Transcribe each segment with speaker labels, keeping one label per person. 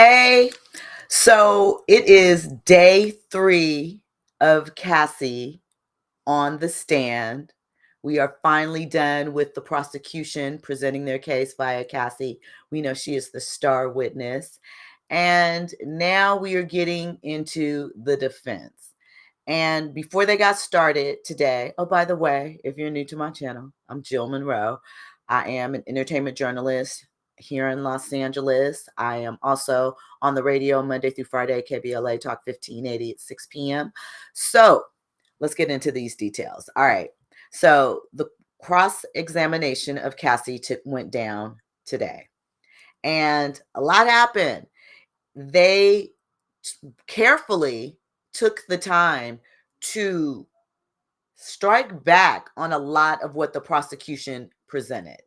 Speaker 1: Hey, so it is day 3 of Cassie on the stand. We are finally done with the prosecution presenting their case via Cassie. We know she is the star witness. And now we are getting into the defense. And before they got started today, oh, by the way, if you're new to my channel, I'm Jill Munroe. I am an entertainment journalist here in Los Angeles. I am also on the radio Monday through Friday, KBLA Talk 1580 at 6 p.m. So let's get into these details. All right. So the cross-examination of Cassie went down today. And a lot happened. They carefully took the time to strike back on a lot of what the prosecution presented.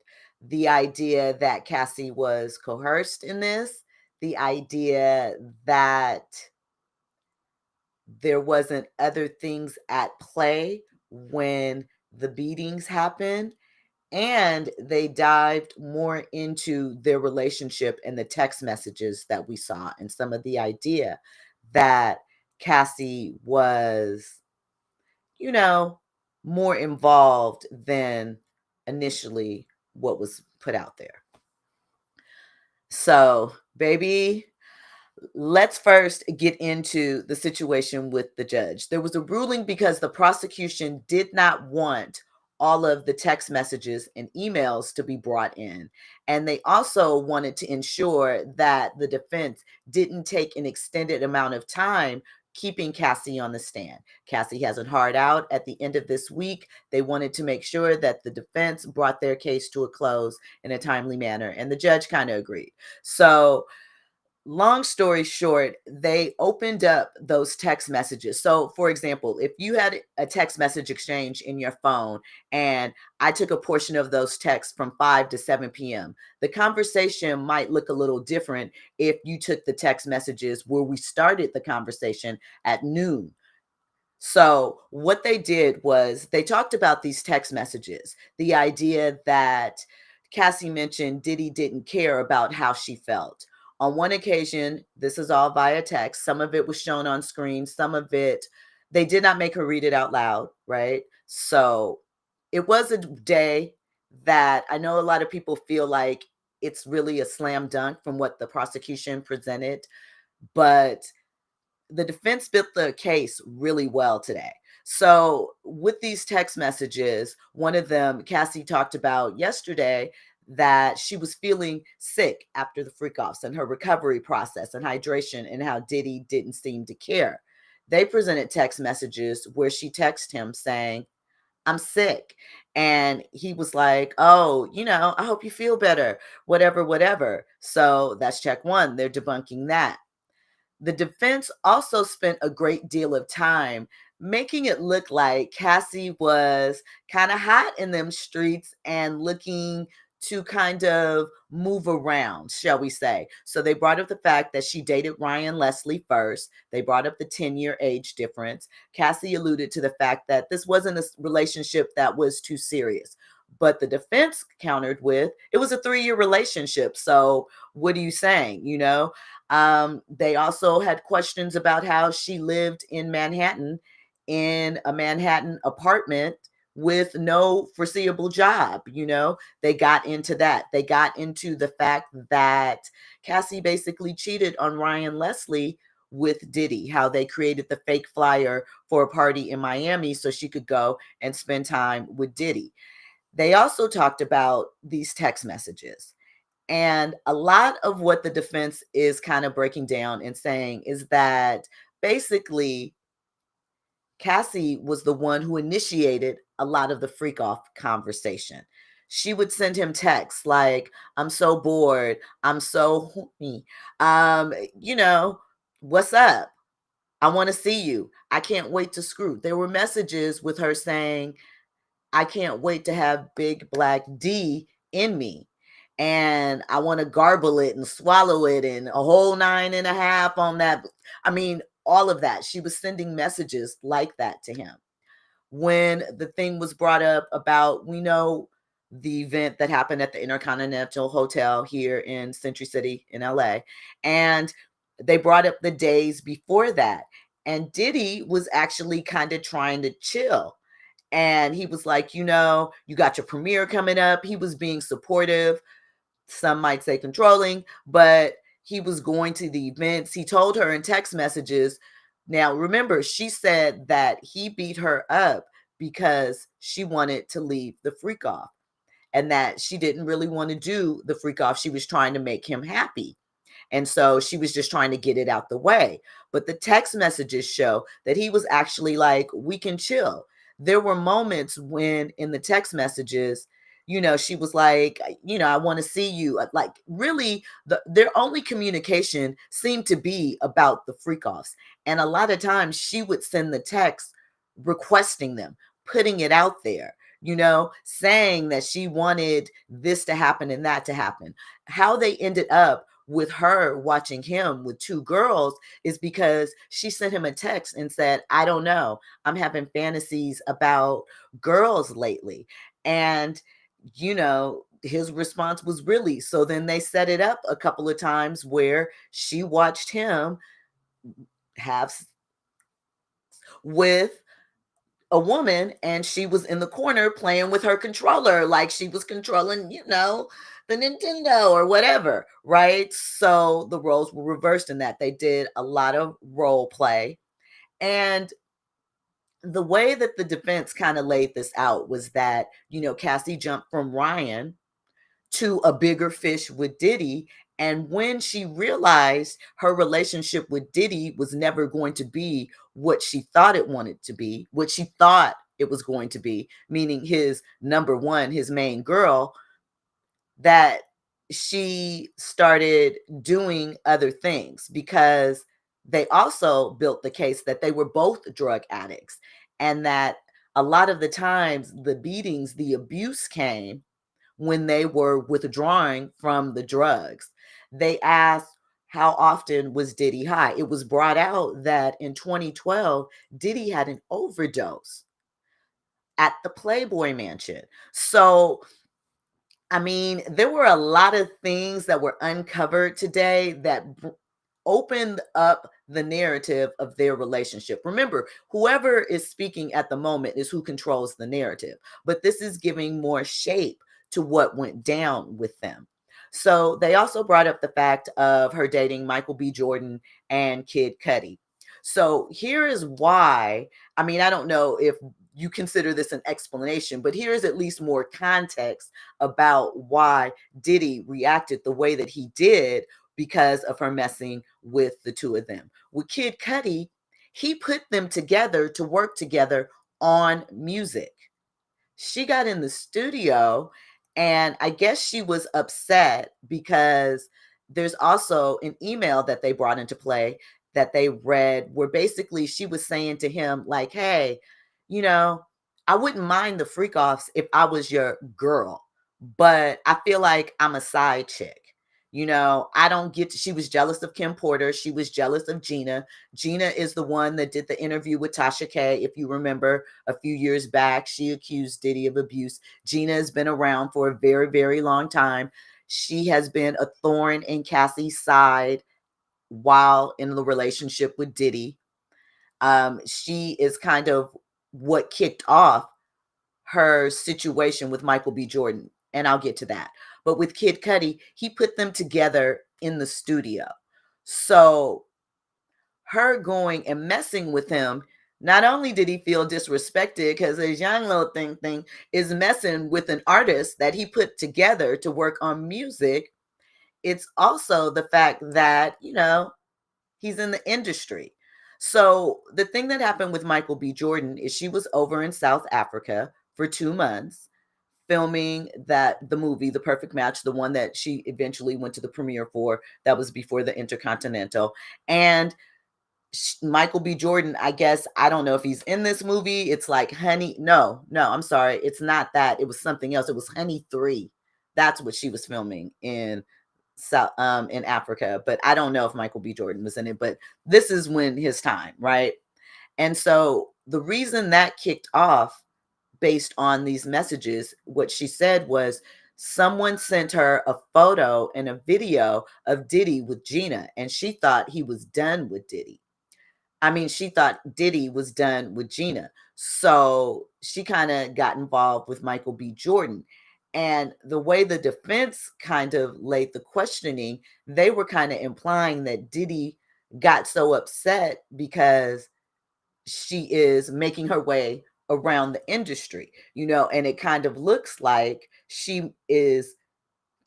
Speaker 1: The idea that Cassie was coerced in this, the idea that there wasn't other things at play when the beatings happened, and they dived more into their relationship and the text messages that we saw and some of the idea that Cassie was, more involved than initially what was put out there. So, baby, let's first get into the situation with the judge. There was a ruling because the prosecution did not want all of the text messages and emails to be brought in. And they also wanted to ensure that the defense didn't take an extended amount of time keeping Cassie on the stand. Cassie has a hard out at the end of this week. They wanted to make sure that the defense brought their case to a close in a timely manner. And the judge kind of agreed. So, long story short, they opened up those text messages. So, for example, if you had a text message exchange in your phone and I took a portion of those texts from 5 to 7 p.m., the conversation might look a little different if you took the text messages where we started the conversation at noon. So, what they did was they talked about these text messages, the idea that Cassie mentioned Diddy didn't care about how she felt. On one occasion, this is all via text. Some of it was shown on screen. Some of it, they did not make her read it out loud, right? So it was a day that I know a lot of people feel like it's really a slam dunk from what the prosecution presented, but the defense built the case really well today. So with these text messages, one of them, Cassie talked about yesterday that she was feeling sick after the freak offs and her recovery process and hydration and how Diddy didn't seem to care. They presented text messages where she texted him saying, I'm sick. And he was like, oh, I hope you feel better, whatever, whatever. So that's check one. They're debunking that. The defense also spent a great deal of time making it look like Cassie was kind of hot in them streets and looking to kind of move around, shall we say. So they brought up the fact that she dated Ryan Leslie first. They brought up the 10-year age difference. Cassie alluded to the fact that this wasn't a relationship that was too serious. But the defense countered with, it was a 3-year relationship. So what are you saying? They also had questions about how she lived in Manhattan in a Manhattan apartment with no foreseeable job. They got into that. They got into the fact that Cassie basically cheated on Ryan Leslie with Diddy, how they created the fake flyer for a party in Miami so she could go and spend time with Diddy. They also talked about these text messages. And a lot of what the defense is kind of breaking down and saying is that basically Cassie was the one who initiated a lot of the freak off conversation. She would send him texts like, I'm so bored. I'm so horny. What's up? I want to see you. I can't wait to screw. There were messages with her saying, I can't wait to have big black D in me. And I want to garble it and swallow it and a whole 9.5 on that. I mean, all of that. She was sending messages like that to him. When the thing was brought up about, we know the event that happened at the Intercontinental Hotel here in Century City in LA. And they brought up the days before that. And Diddy was actually kind of trying to chill. And he was like, you got your premiere coming up. He was being supportive. Some might say controlling, but he was going to the events. He told her in text messages. Now, remember, she said that he beat her up because she wanted to leave the freak off and that she didn't really want to do the freak off. She was trying to make him happy. And so she was just trying to get it out the way. But the text messages show that he was actually like, we can chill. There were moments when in the text messages, she was like, I want to see you. Like, really, their only communication seemed to be about the freak offs. And a lot of times she would send the text requesting them, putting it out there, saying that she wanted this to happen and that to happen. How they ended up with her watching him with two girls is because she sent him a text and said, I don't know, I'm having fantasies about girls lately. And, his response was really, so then they set it up a couple of times where she watched him have with a woman and she was in the corner playing with her controller like she was controlling, the Nintendo or whatever, right? So the roles were reversed in that. They did a lot of role play. And the way that the defense kind of laid this out was that, Cassie jumped from Ryan to a bigger fish with Diddy. And when she realized her relationship with Diddy was never going to be what she thought it wanted to be, what she thought it was going to be, meaning his number one, his main girl, that she started doing other things because they also built the case that they were both drug addicts and that a lot of the times the beatings, the abuse came when they were withdrawing from the drugs. They asked, how often was Diddy high? It was brought out that in 2012, Diddy had an overdose at the Playboy Mansion. So, I mean, there were a lot of things that were uncovered today that opened up the narrative of their relationship. Remember, whoever is speaking at the moment is who controls the narrative, but this is giving more shape to what went down with them. So they also brought up the fact of her dating Michael B. Jordan and Kid Cudi. So here is why, I mean, I don't know if you consider this an explanation, but here's at least more context about why Diddy reacted the way that he did because of her messing with the two of them. With Kid Cudi, he put them together to work together on music. She got in the studio and I guess she was upset because there's also an email that they brought into play that they read where basically she was saying to him like, hey, I wouldn't mind the freak offs if I was your girl, but I feel like I'm a side chick. I don't get to, she was jealous of Kim Porter. She was jealous of Gina. Gina is the one that did the interview with Tasha K. If you remember a few years back, she accused Diddy of abuse. Gina has been around for a very, very long time. She has been a thorn in Cassie's side while in the relationship with Diddy. She is kind of what kicked off her situation with Michael B. Jordan, and I'll get to that. But with Kid Cudi, he put them together in the studio. So her going and messing with him, not only did he feel disrespected because his young little thing is messing with an artist that he put together to work on music, it's also the fact that, he's in the industry. So the thing that happened with Michael B. Jordan is she was over in South Africa for 2 months filming the movie, The Perfect Match, the one that she eventually went to the premiere for. That was before the Intercontinental. And Michael B. Jordan, I guess, I don't know if he's in this movie. It's like Honey. No, I'm sorry. It's not that. It was something else. It was Honey 3. That's what she was filming in Africa. But I don't know if Michael B. Jordan was in it. But this is when his time, right? And so the reason that kicked off based on these messages. What she said was someone sent her a photo and a video of Diddy with Gina, and she thought he was done with Diddy. I mean, she thought Diddy was done with Gina. So she kind of got involved with Michael B. Jordan. And the way the defense kind of laid the questioning, they were kind of implying that Diddy got so upset because she is making her way around the industry, and it kind of looks like she is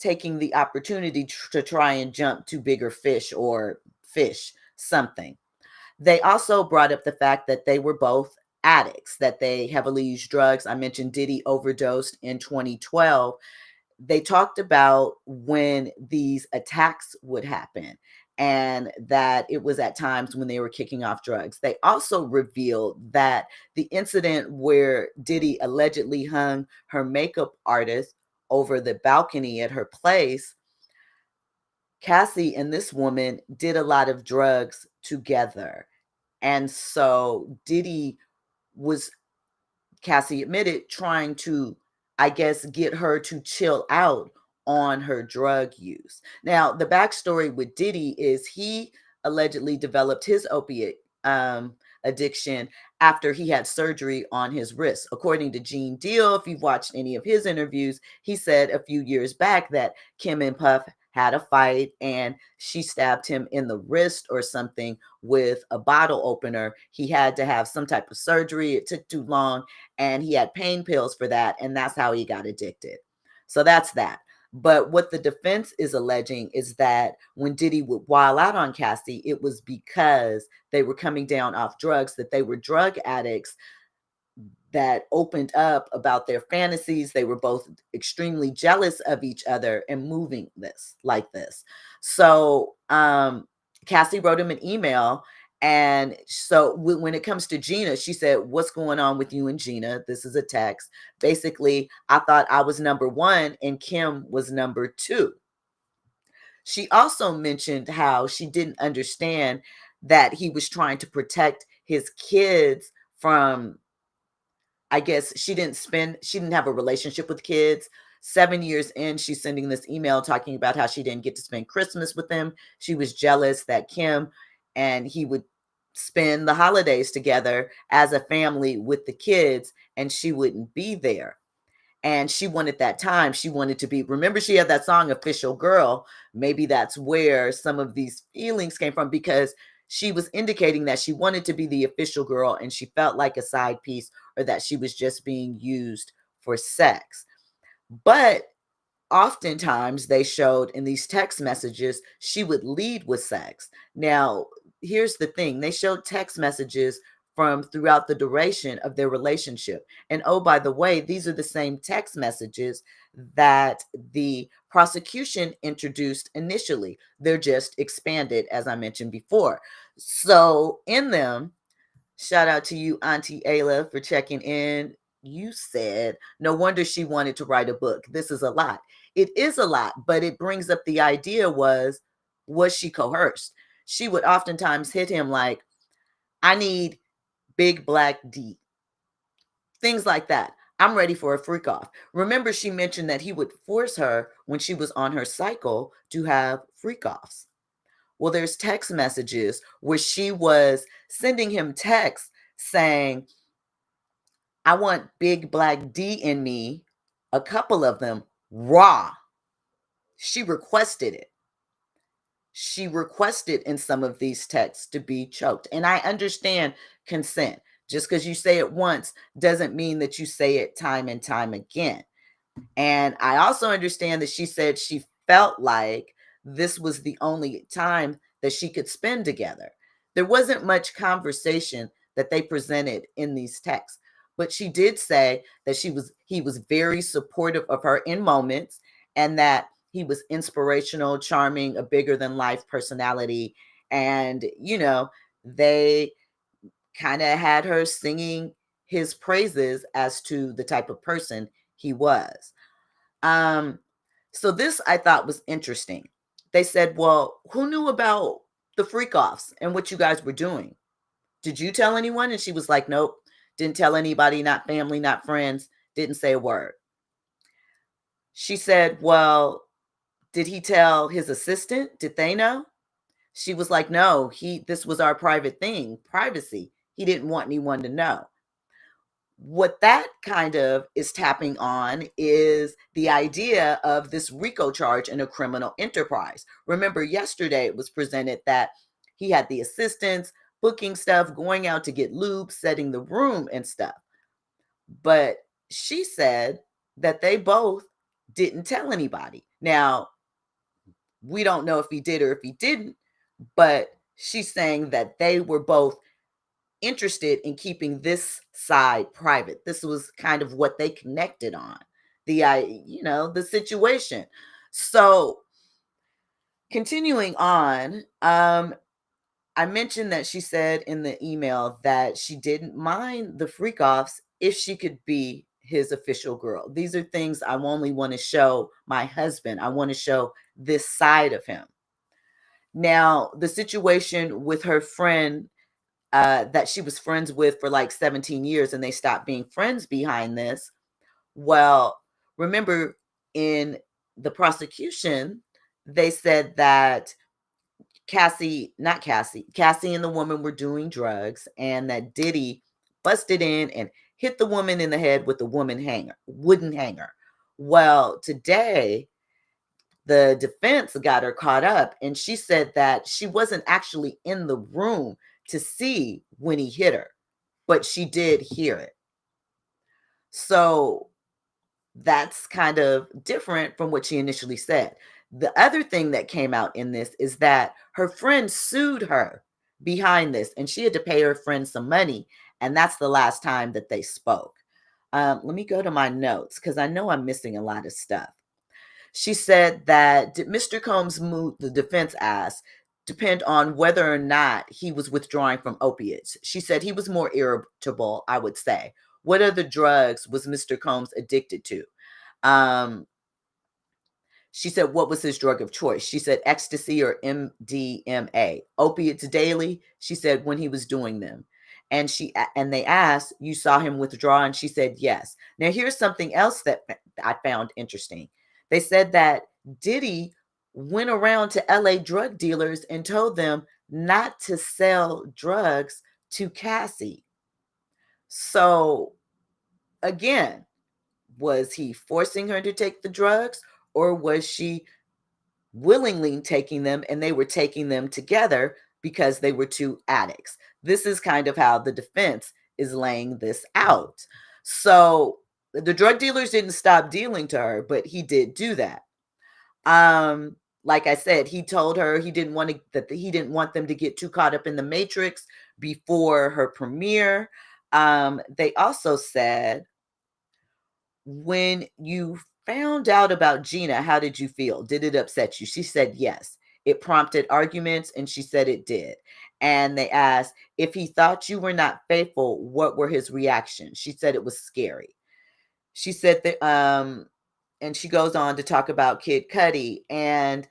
Speaker 1: taking the opportunity to try and jump to bigger fish or fish something. They also brought up the fact that they were both addicts, that they heavily used drugs. I mentioned Diddy overdosed in 2012. They talked about when these attacks would happen and that it was at times when they were kicking off drugs. They also revealed that the incident where Diddy allegedly hung her makeup artist over the balcony at her place, Cassie and this woman did a lot of drugs together. And so Diddy was, Cassie admitted, trying to, I guess, get her to chill out on her drug use. Now, the backstory with Diddy is he allegedly developed his opiate addiction after he had surgery on his wrist. According to Gene Deal, if you've watched any of his interviews, he said a few years back that Kim and Puff had a fight and she stabbed him in the wrist or something with a bottle opener. He had to have some type of surgery. It took too long and he had pain pills for that. And that's how he got addicted. So that's that. But what the defense is alleging is that when Diddy would wild out on Cassie, it was because they were coming down off drugs, that they were drug addicts that opened up about their fantasies. They were both extremely jealous of each other and moving this like this. So Cassie wrote him an email. And so when it comes to Gina, she said, "What's going on with you and Gina?" This is a text. Basically, I thought I was number one and Kim was number two. She also mentioned how she didn't understand that he was trying to protect his kids from, I guess she didn't have a relationship with kids. 7 years in, she's sending this email talking about how she didn't get to spend Christmas with them. She was jealous that Kim and he would spend the holidays together as a family with the kids and she wouldn't be there. And she wanted that time. She wanted to be, remember, she had that song, Official Girl. Maybe that's where some of these feelings came from, because she was indicating that she wanted to be the official girl and she felt like a side piece, or that she was just being used for sex. But oftentimes they showed in these text messages, she would lead with sex. Now, here's the thing. They showed text messages from throughout the duration of their relationship. And oh, by the way, these are the same text messages that the prosecution introduced initially. They're just expanded, as I mentioned before. So in them, shout out to you, Auntie Ayla, for checking in. You said, no wonder she wanted to write a book. This is a lot. It is a lot, but it brings up the idea was she coerced? She would oftentimes hit him like, I need big black D. Things like that. I'm ready for a freak off. Remember, she mentioned that he would force her when she was on her cycle to have freak offs. Well, there's text messages where she was sending him texts saying, I want big black D in me, a couple of them raw. She requested it. She requested in some of these texts to be choked. And I understand consent. Just because you say it once doesn't mean that you say it time and time again. And I also understand that she said she felt like this was the only time that she could spend together. There wasn't much conversation that they presented in these texts, but she did say that he was very supportive of her in moments, and that he was inspirational, charming, a bigger than life personality. And, they kind of had her singing his praises as to the type of person he was. So this I thought was interesting. They said, well, who knew about the freak offs and what you guys were doing? Did you tell anyone? And she was like, nope. Didn't tell anybody, not family, not friends, didn't say a word. She said, well, did he tell his assistant? Did they know? She was like, no, this was our private thing, privacy. He didn't want anyone to know. What that kind of is tapping on is the idea of this RICO charge in a criminal enterprise. Remember, yesterday it was presented that he had the assistants booking stuff, going out to get lube, setting the room and stuff. But she said that they both didn't tell anybody. Now, we don't know if he did or if he didn't, but she's saying that they were both interested in keeping this side private. This was kind of what they connected on, the situation. So continuing on, I mentioned that she said in the email that she didn't mind the freak offs if she could be his official girl. These are things I only want to show my husband. I want to show this side of him. Now, the situation with her friend that she was friends with for like 17 years and they stopped being friends behind this. Well, remember in the prosecution, they said that Cassie and the woman were doing drugs and that Diddy busted in and hit the woman in the head with a wooden hanger. Well, today the defense got her caught up and she said that she wasn't actually in the room to see when he hit her, but she did hear it. So that's kind of different from what she initially said. The other thing that came out in this is that her friend sued her behind this and she had to pay her friend some money. And that's the last time that they spoke. Let me go to my notes because I know I'm missing a lot of stuff. She said that did Mr. Combs' mood, the defense asked, depend on whether or not he was withdrawing from opiates. She said he was more irritable, I would say. What other drugs was Mr. Combs addicted to? Um, she said, what was his drug of choice? She said ecstasy or MDMA. Opiates daily, she said, when he was doing them. And they asked, you saw him withdraw? And she said, yes. Now, here's something else that I found interesting. They said that Diddy went around to LA drug dealers and told them not to sell drugs to Cassie. So, again, was he forcing her to take the drugs or was she willingly taking them and they were taking them together because they were two addicts? This is kind of how the defense is laying this out. So the drug dealers didn't stop dealing to her, but he did do that. Like I said, he told her he didn't want them to get too caught up in the matrix before her premiere. They also said, when you found out about Gina, how did you feel? Did it upset you? She said yes. It prompted arguments, and she said it did. And they asked, if he thought you were not faithful, what were his reactions? She said it was scary. She said that, and she goes on to talk about Kid Cudi. And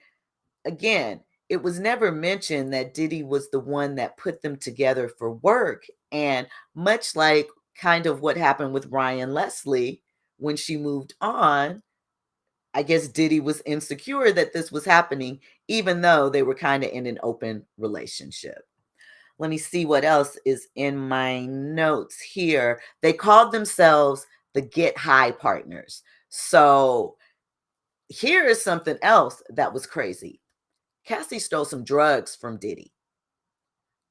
Speaker 1: again, it was never mentioned that Diddy was the one that put them together for work. And much like kind of what happened with Ryan Leslie when she moved on, I guess Diddy was insecure that this was happening, even though they were kind of in an open relationship. Let me see what else is in my notes here. They called themselves the Get High Partners. So here is something else that was crazy. Cassie stole some drugs from Diddy.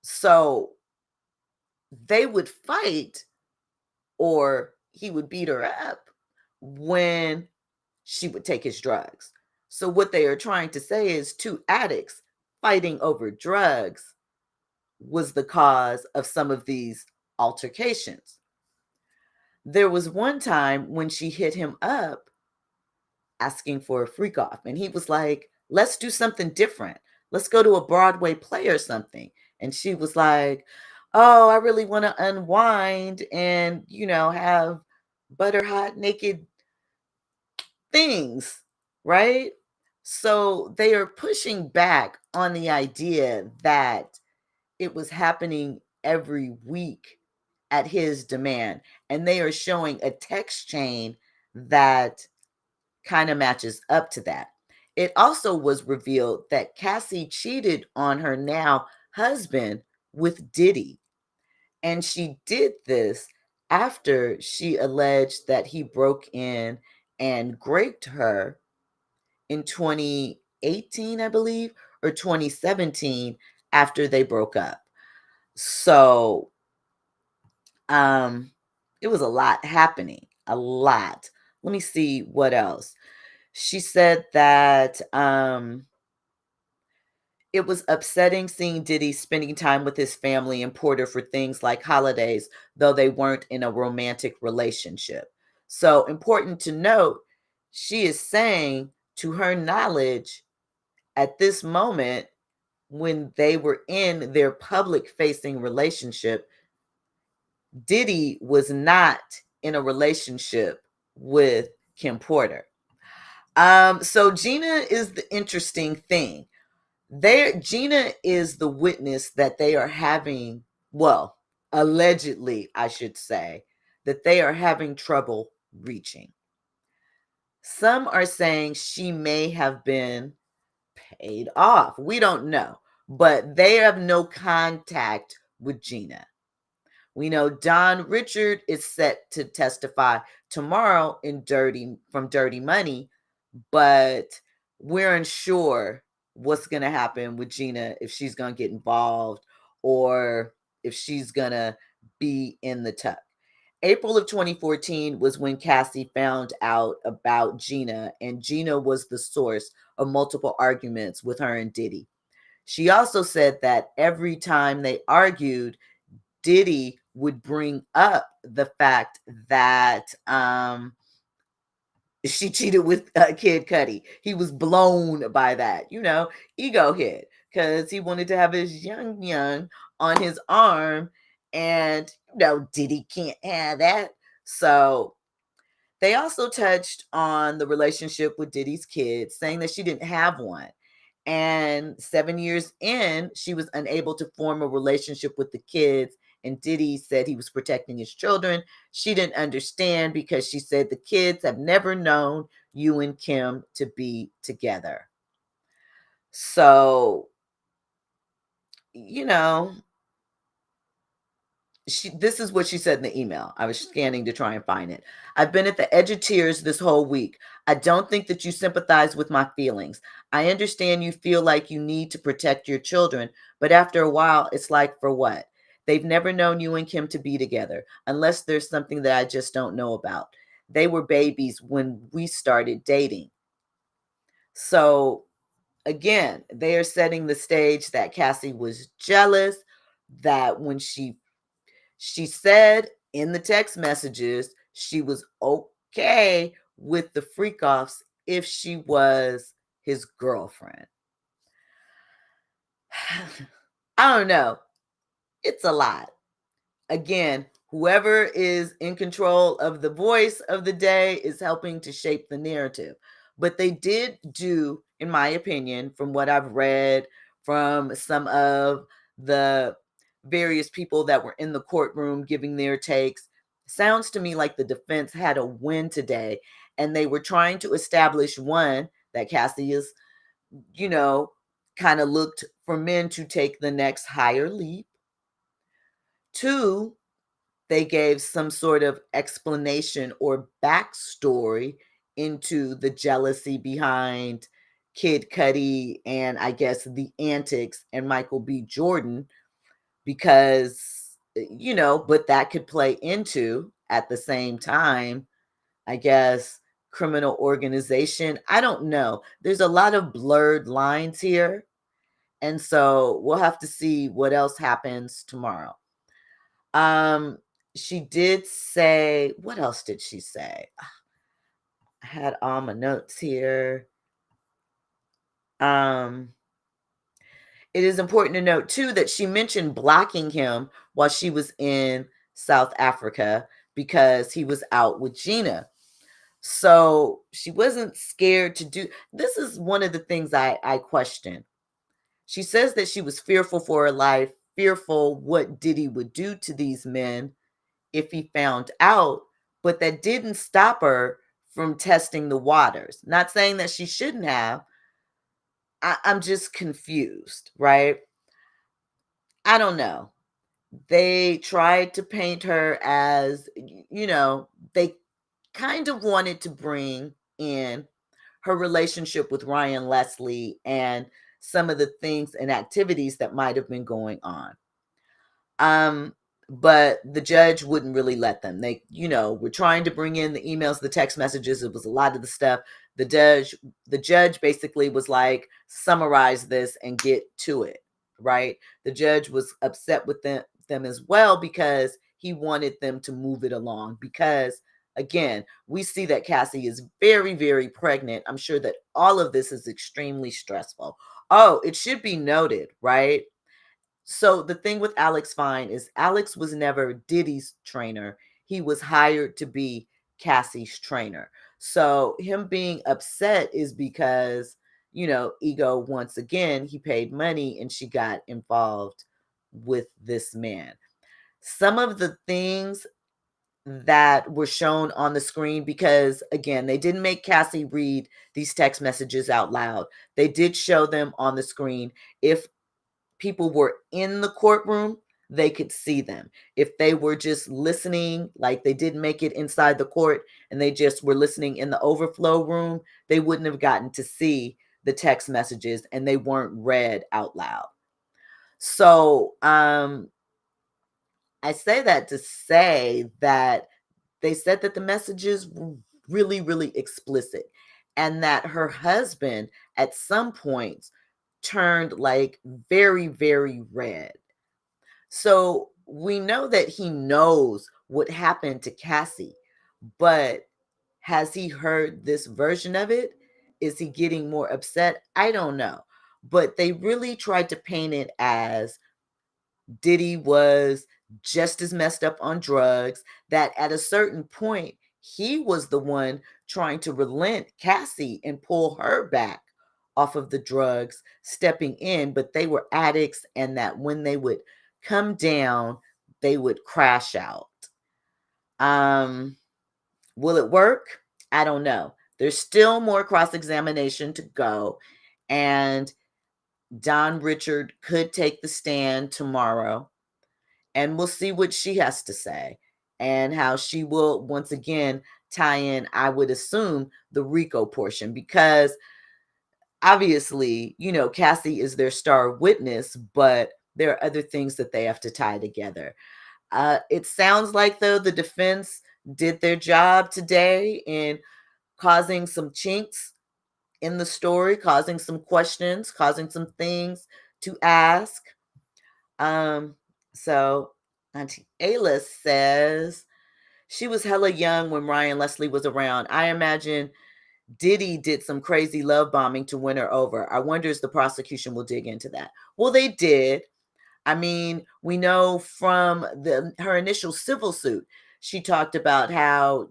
Speaker 1: So they would fight or he would beat her up when she would take his drugs. So what they are trying to say is two addicts fighting over drugs was the cause of some of these altercations. There was one time when she hit him up asking for a freak off, and he was like, let's do something different. Let's go to a Broadway play or something. And she was like, oh, I really want to unwind and, have butter hot naked things, right? So they are pushing back on the idea that it was happening every week at his demand. And they are showing a text chain that kind of matches up to that. It also was revealed that Cassie cheated on her now husband with Diddy. And she did this after she alleged that he broke in and raped her in 2018, I believe, or 2017 after they broke up. So, it was a lot happening, a lot. Let me see what else. She said that it was upsetting seeing Diddy spending time with his family in Porter for things like holidays, though they weren't in a romantic relationship. So, important to note, she is saying, to her knowledge, at this moment, when they were in their public facing relationship, Diddy was not in a relationship with Kim Porter. So Gina is the interesting thing. Gina is the witness that they are having, well, allegedly, I should say, that they are having trouble reaching. Some are saying she may have been paid off. We don't know, but they have no contact with Gina. We know Don Richard is set to testify tomorrow in Dirty Money, but we're unsure what's going to happen with Gina, if she's going to get involved or if she's going to be in the tuck. April of 2014 was when Cassie found out about Gina, and Gina was the source of multiple arguments with her and Diddy. She also said that every time they argued, Diddy would bring up the fact that she cheated with Kid Cudi. He was blown by that, ego hit, because he wanted to have his young on his arm, and Diddy can't have that. So they also touched on the relationship with Diddy's kids, saying that she didn't have one. And 7 years in, she was unable to form a relationship with the kids. And Diddy said he was protecting his children. She didn't understand because she said the kids have never known you and Kim to be together. So, this is what she said in the email. I was scanning to try and find it. I've been at the edge of tears this whole week. I don't think that you sympathize with my feelings. I understand you feel like you need to protect your children, but after a while, it's like, for what? They've never known you and Kim to be together, unless there's something that I just don't know about. They were babies when we started dating. So, again, they are setting the stage that Cassie was jealous, that when she said in the text messages she was okay with the freak offs if she was his girlfriend. I don't know. It's a lot. Again, whoever is in control of the voice of the day is helping to shape the narrative. But they did do, in my opinion, from what I've read from some of the various people that were in the courtroom giving their takes, sounds to me like the defense had a win today. And they were trying to establish, one, that Cassie is, kind of looked for men to take the next higher leap. Two, they gave some sort of explanation or backstory into the jealousy behind Kid Cudi and, I guess, the antics and Michael B. Jordan, because, but that could play into, at the same time, I guess, criminal organization. I don't know. There's a lot of blurred lines here. And so we'll have to see what else happens tomorrow. She did say, what else did she say? I had all my notes here. It is important to note too that she mentioned blocking him while she was in South Africa because he was out with Gina. So she wasn't scared to do. This is one of the things I question. She says that she was fearful for her life, fearful what Diddy would do to these men. if he found out, but that didn't stop her from testing the waters. Not saying that she shouldn't have. I'm just confused, right? I don't know. They tried to paint her as, they kind of wanted to bring in her relationship with Ryan Leslie and some of the things and activities that might have been going on. Um, but the judge wouldn't really let them. They, were trying to bring in the emails, the text messages. It was a lot of the stuff. The judge basically was like, summarize this and get to it, right? The judge was upset with them as well because he wanted them to move it along because again, we see that Cassie is very, very pregnant. I'm sure that all of this is extremely stressful. Oh, it should be noted, right? So the thing with Alex Fine is Alex was never Diddy's trainer. He was hired to be Cassie's trainer. So him being upset is because, ego, once again, he paid money and she got involved with this man. Some of the things that were shown on the screen, because again, they didn't make Cassie read these text messages out loud. They did show them on the screen. If people were in the courtroom, they could see them. If they were just listening, like they didn't make it inside the court and they just were listening in the overflow room, they wouldn't have gotten to see the text messages and they weren't read out loud. So, I say that to say that they said that the messages were really, really explicit and that her husband at some points turned like very, very red. So we know that he knows what happened to Cassie, but has he heard this version of it? Is he getting more upset? I don't know. But they really tried to paint it as Diddy was just as messed up on drugs, that at a certain point, he was the one trying to relent Cassie and pull her back off of the drugs, stepping in, but they were addicts, and that when they would come down, they would crash out. Um, will it work? I don't know. There's still more cross-examination to go, and Don Richard could take the stand tomorrow. And we'll see what she has to say and how she will once again tie in, I would assume, the Rico portion, because obviously, Cassie is their star witness, but there are other things that they have to tie together. It sounds like, though, the defense did their job today in causing some chinks in the story, causing some questions, causing some things to ask. So Auntie Ayla says she was hella young when Ryan Leslie was around. I imagine Diddy did some crazy love bombing to win her over. I wonder if the prosecution will dig into that. Well, they did. I mean, we know from her initial civil suit, she talked about how,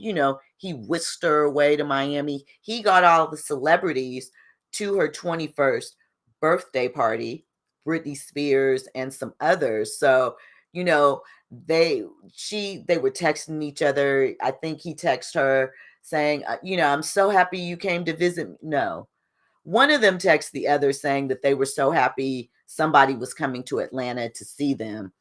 Speaker 1: he whisked her away to Miami. He got all the celebrities to her 21st birthday party, Britney Spears and some others. So, you know, they were texting each other. I think he texted her saying, I'm so happy you came to visit me. No, one of them texted the other saying that they were so happy somebody was coming to Atlanta to see them.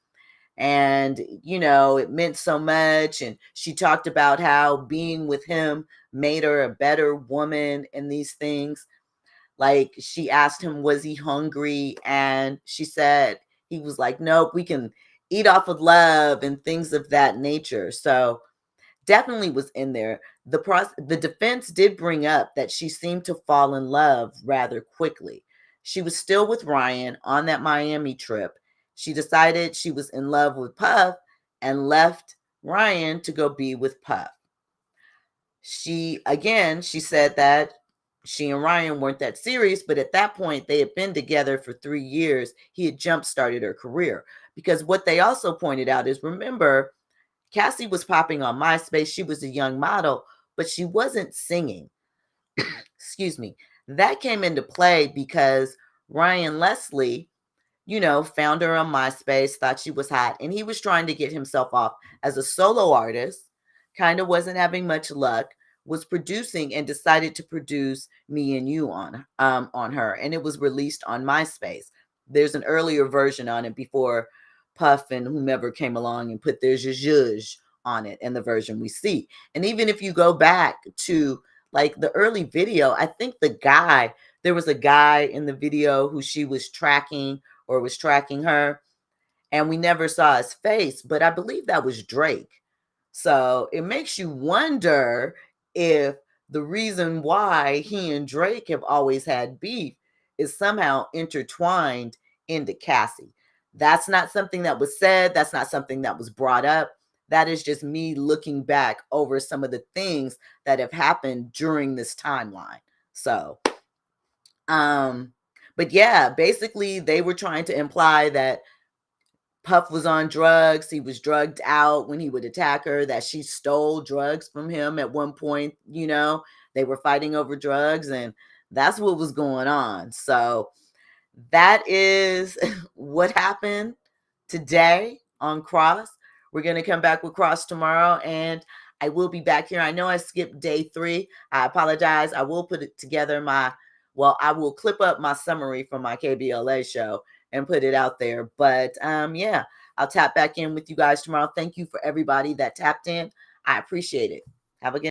Speaker 1: And, it meant so much. And she talked about how being with him made her a better woman and these things. Like, she asked him, was he hungry? And she said, he was like, nope, we can eat off of love and things of that nature. So, definitely was in there. The defense did bring up that she seemed to fall in love rather quickly. She was still with Ryan on that Miami trip. She decided she was in love with Puff and left Ryan to go be with Puff. She said that she and Ryan weren't that serious, but at that point they had been together for 3 years. He had jump started her career, because what they also pointed out is, remember, Cassie was popping on MySpace. She was a young model, but she wasn't singing. Excuse me. That came into play because Ryan Leslie found her on MySpace, thought she was hot, and he was trying to get himself off as a solo artist, kind of wasn't having much luck, was producing and decided to produce Me and You on her, and it was released on MySpace. There's an earlier version on it before Puff and whomever came along and put their zhuzh on it and the version we see. And even if you go back to like the early video, I think there was a guy in the video who she was tracking or was tracking her, and we never saw his face, but I believe that was Drake. So it makes you wonder if the reason why he and Drake have always had beef is somehow intertwined into Cassie. That's not something that was said. That's not something that was brought up. That is just me looking back over some of the things that have happened during this timeline. So, but yeah, basically they were trying to imply that Puff was on drugs. He was drugged out when he would attack her, that she stole drugs from him at one point. They were fighting over drugs, and that's what was going on. So that is what happened today on Cross. We're going to come back with Cross tomorrow, and I will be back here. I know I skipped day 3. I apologize. I will put it together I will clip up my summary from my KBLA show and put it out there. But yeah, I'll tap back in with you guys tomorrow. Thank you for everybody that tapped in. I appreciate it. Have a good